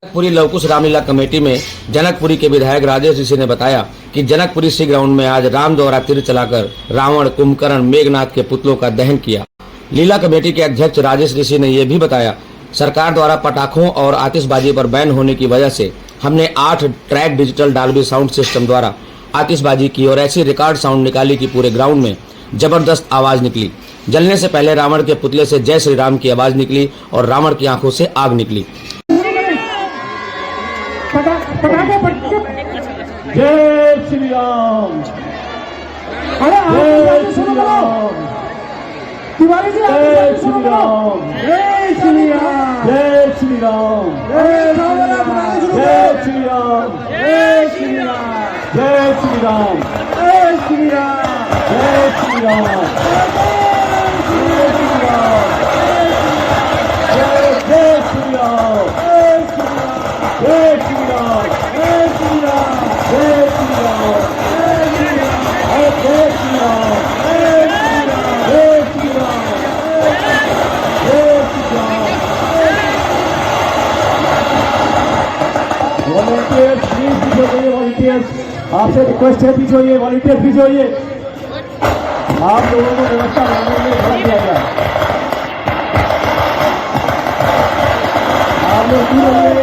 Janakpuri Lavkush Ramlila committee में जनकपुरी के विधायक राजेश ऋषि ने बताया कि जनकपुरी सी ग्राउंड में आज राम द्वारा तीर चलाकर रावण, कुंभकर्ण, मेघनाथ के पुतलों का दहन किया। लीला कमेटी के अध्यक्ष राजेश ऋषि ने यह भी बताया, सरकार द्वारा पटाखों और आतिशबाजी पर बैन होने की वजह से हमने 8 track digital Dolby sound system द्वारा आतिशबाजी की और ऐसी रिकॉर्ड साउंड निकाली कि पूरे ग्राउंड में जबरदस्त आवाज निकली। जलने से पहले रावण के पुतले से जय श्री राम की आवाज निकली और रावण की आंखों से आग निकली। जय श्री राम, जय श्री राम, जय श्री राम, जय श्री राम, जय श्री राम, जय श्री राम, जय श्री राम, जय श्री राम, जय श्री राम, जय श्री राम, जय श्री राम, जय श्री राम, जय श्री राम, जय श्री राम, जय श्री राम, जय श्री राम, जय श्री राम। वॉलंटियर्स प्लीज पीछे जाइए, वॉलंटियर्स आपसे रिक्वेस्ट है, पीछे होइए, वॉलंटियर्स पीछे होइए। आप लोगों को व्यवस्था बनाने में ध्यान दिया गया। आप लोग दूर होइए।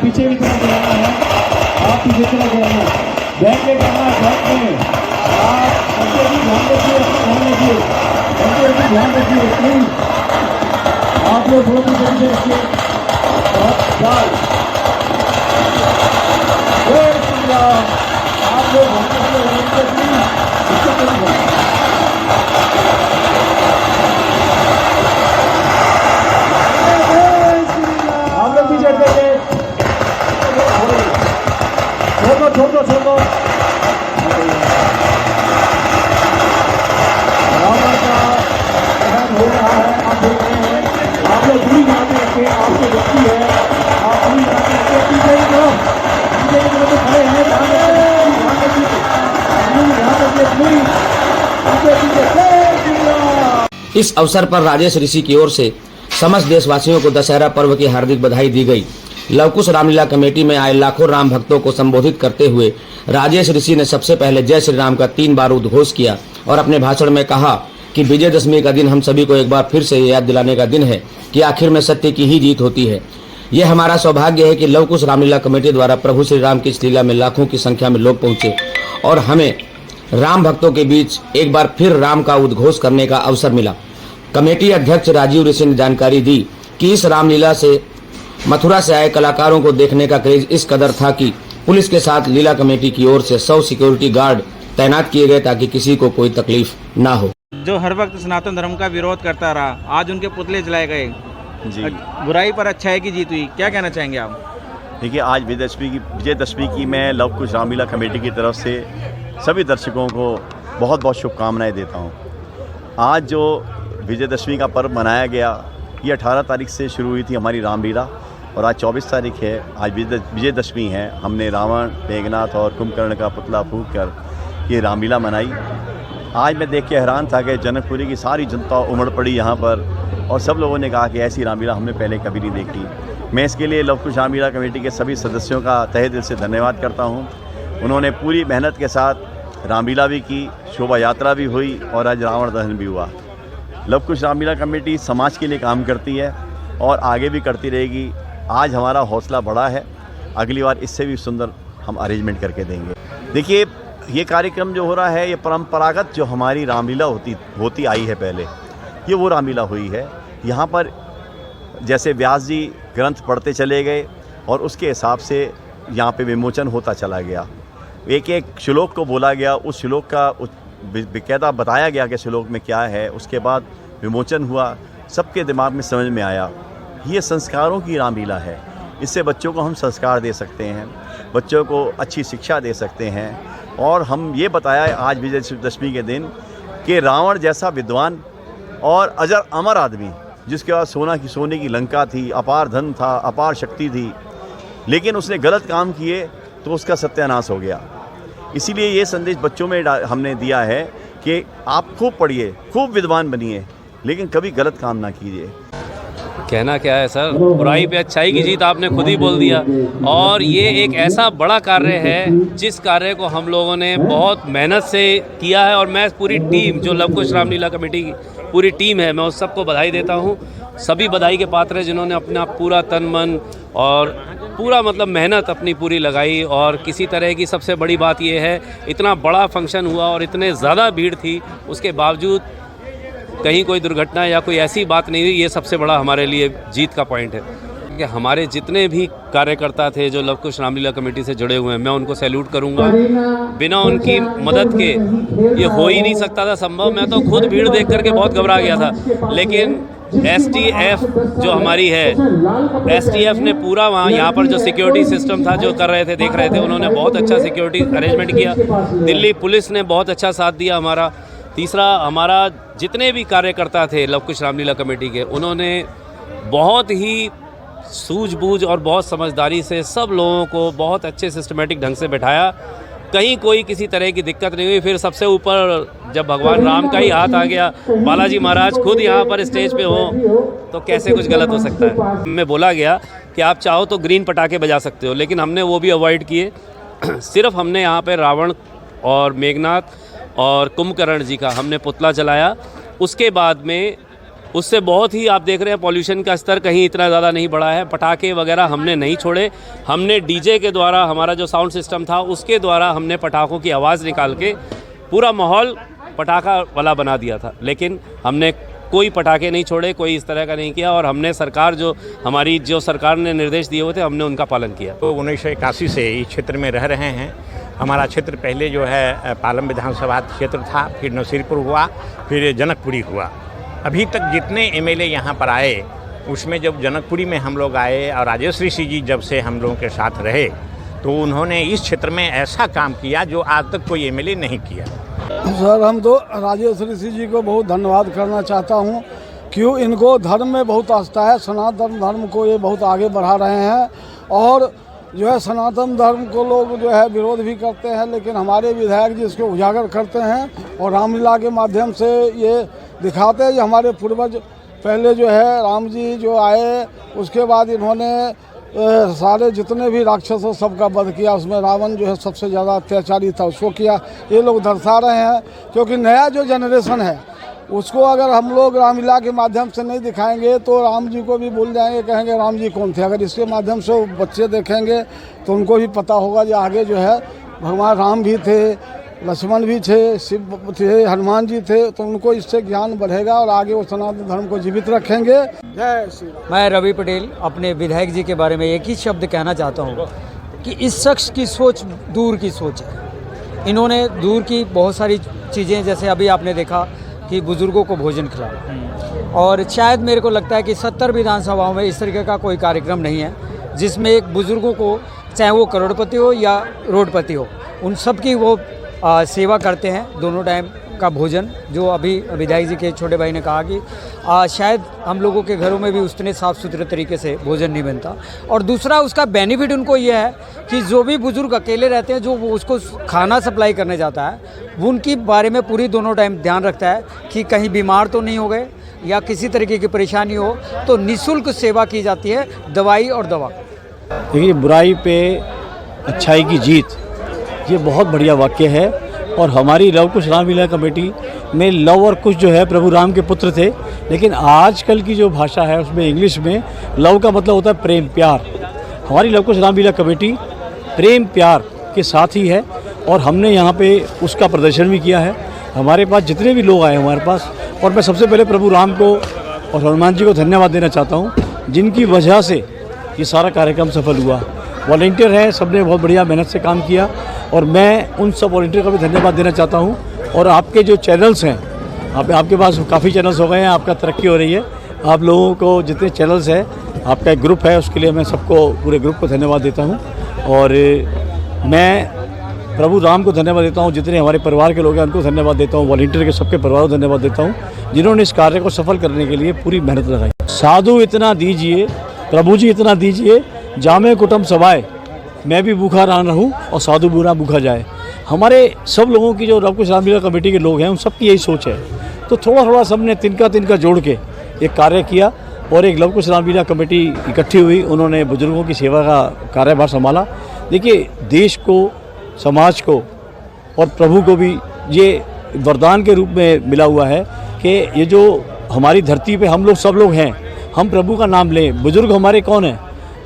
पीछे भी तरह गिराना है, आप पीछे तरह गिराना है, बैठ के करना है, बैठ में आप बच्चे भी ध्यान रखिए, बच्चे भी ध्यान रखिए, प्लीज आप लोग बहुत ही जल्दी रखिए। जय श्री राम, आप लोग आप लोग पीछे हट छोड़ दो रावण का दहन हो रहा है। आप देख रहे हैं, आप लोग दूरी यहाँ पे रखें, आपके व्यक्ति है, आप दूरी यहाँ पे रखें, पीछे की तरफ खड़े हैं, इस अवसर पर राजेश ऋषि की ओर से समस्त देशवासियों को दशहरा पर्व की हार्दिक बधाई दी गई। लवकुश रामलीला कमेटी में आए लाखों राम भक्तों को संबोधित करते हुए राजेश ऋषि ने सबसे पहले जय श्री राम का 3 बार उद्घोष किया और अपने भाषण में कहा कि विजयदशमी का दिन हम सभी को एक बार फिर से याद दिलाने का दिन है कि आखिर में सत्य की ही जीत होती है। यह हमारा सौभाग्य है कि लवकुश रामलीला कमेटी द्वारा प्रभु श्री राम की इस लीला में लाखों की संख्या में लोग पहुंचे और हमें राम भक्तों के बीच एक बार फिर राम का उद्घोष करने का अवसर मिला। कमेटी अध्यक्ष राजीव ऋषि ने जानकारी दी कि इस रामलीला से मथुरा से आए कलाकारों को देखने का क्रेज इस कदर था कि पुलिस के साथ लीला कमेटी की ओर से 100 सिक्योरिटी गार्ड तैनात किए गए ताकि किसी को कोई तकलीफ ना हो। जो हर वक्त सनातन धर्म का विरोध करता रहा, आज उनके पुतले जलाए गए जी। बुराई पर अच्छाई की जीत हुई, क्या कहना चाहेंगे आप? देखिए, आज विजयदशमी की मैं लवकुश रामलीला कमेटी की तरफ से सभी दर्शकों को बहुत बहुत शुभकामनाएं देता हूँ। आज जो विजयदशमी का पर्व मनाया गया, ये 18 तारीख से शुरू हुई थी हमारी रामलीला और आज 24 तारीख है। आज विजयदशमी है। हमने रावण, मेघनाथ और कुंभकर्ण का पुतला फूंक कर ये रामलीला मनाई। आज मैं देख के हैरान था कि जनकपुरी की सारी जनता उमड़ पड़ी यहाँ पर और सब लोगों ने कहा कि ऐसी रामलीला हमने पहले कभी नहीं देखी। मैं इसके लिए लवकुश रामलीला कमेटी के सभी सदस्यों का तहे दिल से धन्यवाद करता हूँ। उन्होंने पूरी मेहनत के साथ रामलीला भी की, शोभा यात्रा भी हुई और आज रावण दहन भी हुआ। लवकुश रामलीला कमेटी समाज के लिए काम करती है और आगे भी करती रहेगी। आज हमारा हौसला बढ़ा है, अगली बार इससे भी सुंदर हम अरेंजमेंट करके देंगे। देखिए, ये कार्यक्रम जो हो रहा है, ये परंपरागत जो हमारी रामलीला होती आई है पहले, ये वो रामलीला हुई है। यहाँ पर जैसे व्यास जी ग्रंथ पढ़ते चले गए और उसके हिसाब से यहाँ पे विमोचन होता चला गया। एक एक श्लोक को बोला गया, उस श्लोक का बेकायदा बताया गया कि श्लोक में क्या है, उसके बाद विमोचन हुआ, सबके दिमाग में समझ में आया। ये संस्कारों की रामलीला है। इससे बच्चों को हम संस्कार दे सकते हैं, बच्चों को अच्छी शिक्षा दे सकते हैं और हम ये बताया आज विजयदशमी के दिन कि रावण जैसा विद्वान और अजर अमर आदमी, जिसके पास सोने की लंका थी, अपार धन था, अपार शक्ति थी, लेकिन उसने गलत काम किए तो उसका सत्यानाश हो गया। इसीलिए ये संदेश बच्चों में हमने दिया है कि आप खूब पढ़िए, खूब विद्वान बनिए, लेकिन कभी गलत काम ना कीजिए। कहना क्या है सर, बुराई पे अच्छाई की जीत आपने खुद ही बोल दिया। और ये एक ऐसा बड़ा कार्य है जिस कार्य को हम लोगों ने बहुत मेहनत से किया है, और मैं पूरी टीम जो लव कुश रामलीला कमेटी की पूरी टीम है, मैं उस सबको बधाई देता हूँ। सभी बधाई के पात्र हैं जिन्होंने अपना पूरा तन मन और पूरा मतलब मेहनत अपनी पूरी लगाई। और किसी तरह की सबसे बड़ी बात ये है, इतना बड़ा फंक्शन हुआ और इतने ज़्यादा भीड़ थी, उसके बावजूद कहीं कोई दुर्घटना या कोई ऐसी बात नहीं हुई। ये सबसे बड़ा हमारे लिए जीत का पॉइंट है कि हमारे जितने भी कार्यकर्ता थे जो लव कुश रामलीला कमेटी से जुड़े हुए हैं, मैं उनको सैल्यूट करूंगा। बिना उनकी मदद के ये हो ही नहीं सकता था संभव। मैं तो खुद भीड़ देख करके बहुत घबरा गया था, लेकिन STF जो हमारी है, STF ने पूरा वहाँ यहाँ पर जो सिक्योरिटी सिस्टम था जो कर रहे थे, देख रहे थे, उन्होंने बहुत अच्छा सिक्योरिटी अरेंजमेंट किया। दिल्ली पुलिस ने बहुत अच्छा साथ दिया हमारा। तीसरा, हमारा जितने भी कार्यकर्ता थे लव कुश रामलीला कमेटी के, उन्होंने बहुत ही सूझबूझ और बहुत समझदारी से सब लोगों को बहुत अच्छे सिस्टमेटिक ढंग से बैठाया। कहीं कोई किसी तरह की दिक्कत नहीं हुई। फिर सबसे ऊपर जब भगवान राम का ही हाथ आ गया, बालाजी महाराज खुद यहाँ पर स्टेज पे हो, तो कैसे कुछ गलत हो सकता है। मैं बोला गया कि आप चाहो तो ग्रीन पटाखे बजा सकते हो, लेकिन हमने वो भी अवॉइड किए। सिर्फ हमने यहाँ पे रावण और मेघनाथ और कुंभकर्ण जी का हमने पुतला जलाया। उसके बाद में उससे बहुत ही आप देख रहे हैं पॉल्यूशन का स्तर कहीं इतना ज़्यादा नहीं बढ़ा है। पटाखे वगैरह हमने नहीं छोड़े। हमने डीजे के द्वारा, हमारा जो साउंड सिस्टम था उसके द्वारा हमने पटाखों की आवाज़ निकाल के पूरा माहौल पटाखा वाला बना दिया था, लेकिन हमने कोई पटाखे नहीं छोड़े, कोई इस तरह का नहीं किया। और हमने सरकार जो सरकार ने निर्देश दिए हुए थे, हमने उनका पालन किया। तो 1981 से इस क्षेत्र में रह रहे हैं। हमारा क्षेत्र पहले जो है पालम विधानसभा क्षेत्र था, फिर नसीरपुर हुआ, फिर जनकपुरी हुआ। अभी तक जितने MLA यहाँ पर आए, उसमें जब जनकपुरी में हम लोग आए और राजेश ऋषि जी जब से हम लोगों के साथ रहे, तो उन्होंने इस क्षेत्र में ऐसा काम किया जो आज तक कोई MLA नहीं किया। सर, हम तो राजेश ऋषि जी को बहुत धन्यवाद करना चाहता हूँ, क्यों इनको धर्म में बहुत आस्था है। सनातन धर्म को ये बहुत आगे बढ़ा रहे हैं, और जो है सनातन धर्म को लोग जो है विरोध भी करते हैं, लेकिन हमारे विधायक जी इसको उजागर करते हैं और रामलीला के माध्यम से ये दिखाते हैं कि हमारे पूर्वज पहले जो है राम जी जो आए, उसके बाद इन्होंने सारे जितने भी राक्षसों सबका वध किया, उसमें रावण जो है सबसे ज़्यादा अत्याचारी था, उसको किया। ये लोग दर्शा रहे हैं, क्योंकि नया जो जनरेशन है उसको अगर हम लोग रामलीला के माध्यम से नहीं दिखाएंगे तो राम जी को भी भूल जाएंगे, कहेंगे राम जी कौन थे। अगर इसके माध्यम से बच्चे देखेंगे तो उनको भी पता होगा कि आगे जो है भगवान राम भी थे, लक्ष्मण भी थे, शिव थे, हनुमान जी थे, तो उनको इससे ज्ञान बढ़ेगा और आगे वो सनातन धर्म को जीवित रखेंगे। जय श्री राम। मैं रवि पटेल अपने विधायक जी के बारे में एक ही शब्द कहना चाहता हूँ कि इस शख्स की सोच दूर की सोच है। इन्होंने दूर की बहुत सारी चीज़ें, जैसे अभी आपने देखा कि बुज़ुर्गों को भोजन खिलाना, और शायद मेरे को लगता है कि 70 विधानसभाओं में इस तरीके का कोई कार्यक्रम नहीं है जिसमें एक बुज़ुर्गों को, चाहे वो करोड़पति हो या रोडपति हो, उन सब की वो सेवा करते हैं। दोनों टाइम का भोजन, जो अभी विधायक जी के छोटे भाई ने कहा कि शायद हम लोगों के घरों में भी उतने साफ़ सुथरे तरीके से भोजन नहीं बनता। और दूसरा उसका बेनिफिट उनको ये है कि जो भी बुज़ुर्ग अकेले रहते हैं, जो वो उसको खाना सप्लाई करने जाता है, वो उनकी बारे में पूरी दोनों टाइम ध्यान रखता है कि कहीं बीमार तो नहीं हो गए या किसी तरीके की परेशानी हो, तो निःशुल्क सेवा की जाती है, दवाई और दवा। देखिए, बुराई पे अच्छाई की जीत, ये बहुत बढ़िया वाक्य है। और हमारी लव कुश रामलीला कमेटी में लव और कुश जो है प्रभु राम के पुत्र थे, लेकिन आजकल की जो भाषा है उसमें इंग्लिश में लव का मतलब होता है प्रेम प्यार। हमारी लव कुश रामलीला कमेटी प्रेम प्यार के साथ ही है, और हमने यहाँ पे उसका प्रदर्शन भी किया है। हमारे पास जितने भी लोग आए हमारे पास, और मैं सबसे पहले प्रभु राम को और हनुमान जी को धन्यवाद देना चाहता हूँ, जिनकी वजह से ये सारा कार्यक्रम सफल हुआ। वॉलंटियर है, सबने बहुत बढ़िया मेहनत से काम किया, और मैं उन सब वॉलंटियर का भी धन्यवाद देना चाहता हूँ। और आपके जो चैनल्स हैं, आपके पास काफ़ी चैनल्स हो गए हैं, आपका तरक्की हो रही है। आप लोगों को जितने चैनल्स हैं, आपका एक ग्रुप है, उसके लिए मैं सबको, पूरे ग्रुप को धन्यवाद देता हूँ। और मैं प्रभु राम को धन्यवाद देता हूँ, जितने हमारे परिवार के लोग हैं उनको धन्यवाद देता हूँ, वॉलंटियर के सबके परिवारों को धन्यवाद देता हूँ, जिन्होंने इस कार्य को सफल करने के लिए पूरी मेहनत लगाई। साधु इतना दीजिए, प्रभु जी इतना दीजिए, जामे कुटुंब सभाए, मैं भी भूखा ना रहूँ और साधु बुरा भूखा जाए। हमारे सब लोगों की जो लवकुश रामलीला कमेटी के लोग हैं उन सबकी यही सोच है। तो थोड़ा थोड़ा सबने तिनका जोड़ के एक कार्य किया और एक लवकुश रामलीला कमेटी इकट्ठी हुई, उन्होंने बुजुर्गों की सेवा का कार्यभार संभाला। देखिए, देश को, समाज को और प्रभु को भी ये वरदान के रूप में मिला हुआ है कि ये जो हमारी धरती पे हम लोग सब लोग हैं, हम प्रभु का नाम लें। बुजुर्ग हमारे कौन हैं?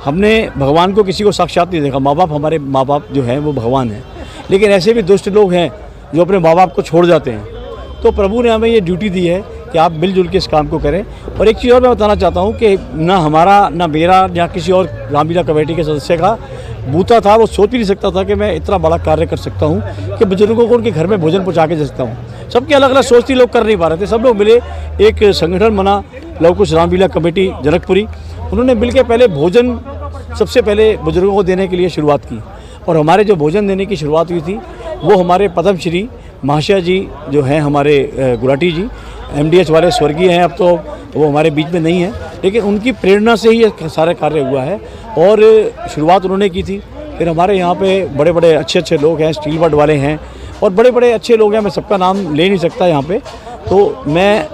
हमने भगवान को किसी को साक्षात नहीं देखा, माँ बाप, हमारे माँ बाप जो हैं वो भगवान हैं, लेकिन ऐसे भी दुष्ट लोग हैं जो अपने माँ बाप को छोड़ जाते हैं। तो प्रभु ने हमें ये ड्यूटी दी है कि आप मिलजुल के इस काम को करें। और एक चीज़ और मैं बताना चाहता हूँ कि ना हमारा, ना मेरा, या किसी और रामलीला कमेटी के सदस्य का बूता था, वो सोच भी नहीं सकता था कि मैं इतना बड़ा कार्य कर सकता हूँ कि बुजुर्गों को उनके घर में भोजन पहुँचा के दे सकता हूँ। सबकी अलग अलग सोच थी, लोग कर नहीं पा रहे थे, सब लोग मिले, एक संगठन बना लवकुश रामलीला कमेटी जनकपुरी। उन्होंने मिल के पहले भोजन सबसे पहले बुजुर्गों को देने के लिए शुरुआत की, और हमारे जो भोजन देने की शुरुआत हुई थी वो हमारे पद्मश्री महाशय जी जो हैं, हमारे गुलाटी जी, MDH वाले स्वर्गीय हैं, अब तो वो हमारे बीच में नहीं है, लेकिन उनकी प्रेरणा से ही ये सारा कार्य हुआ है और शुरुआत उन्होंने की थी। फिर हमारे यहाँ पे बड़े बड़े अच्छे लोग हैं, स्टील वर्ड वाले हैं और बड़े बड़े अच्छे लोग हैं, मैं सबका नाम ले नहीं सकता यहाँ पे। तो मैं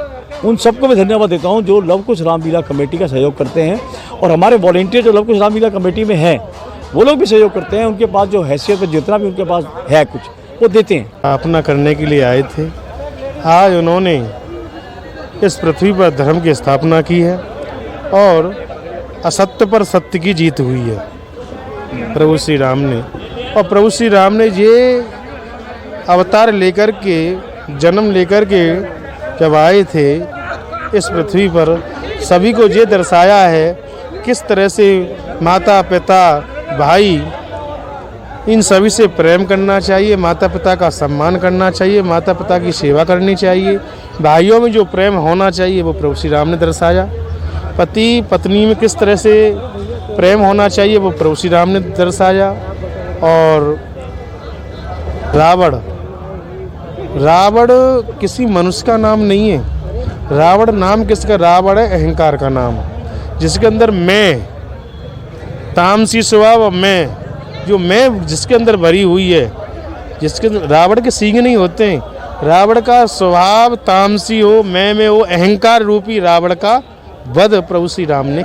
उन सबको भी धन्यवाद देता हूँ जो लवकुश रामलीला कमेटी का सहयोग करते हैं, और हमारे वॉलंटियर जो लवकुश रामलीला कमेटी में हैं वो लोग भी सहयोग करते हैं। उनके पास जो हैसियत है, जितना भी उनके पास है कुछ, वो देते हैं। अपना करने के लिए आए थे। आज उन्होंने इस पृथ्वी पर धर्म की स्थापना की है और असत्य पर सत्य की जीत हुई है प्रभु श्री राम ने। और प्रभु श्री राम ने ये अवतार लेकर के, जन्म लेकर के जब आए थे इस पृथ्वी पर, सभी को ये दर्शाया है किस तरह से माता पिता भाई इन सभी से प्रेम करना चाहिए, माता पिता का सम्मान करना चाहिए, माता पिता की सेवा करनी चाहिए। भाइयों में जो प्रेम होना चाहिए वो प्रभु श्री राम ने दर्शाया। पति पत्नी में किस तरह से प्रेम होना चाहिए वो प्रभु श्री राम ने दर्शाया। और रावण किसी मनुष्य का नाम नहीं है। रावण नाम किसका? रावण है अहंकार का नाम, जिसके अंदर मैं, तामसी स्वभाव, मैं, जो मैं जिसके अंदर भरी हुई है, जिसके रावण के सींग नहीं होते हैं, रावण का स्वभाव तामसी हो, मैं में हो, अहंकार रूपी रावण का वध प्रभु श्री राम ने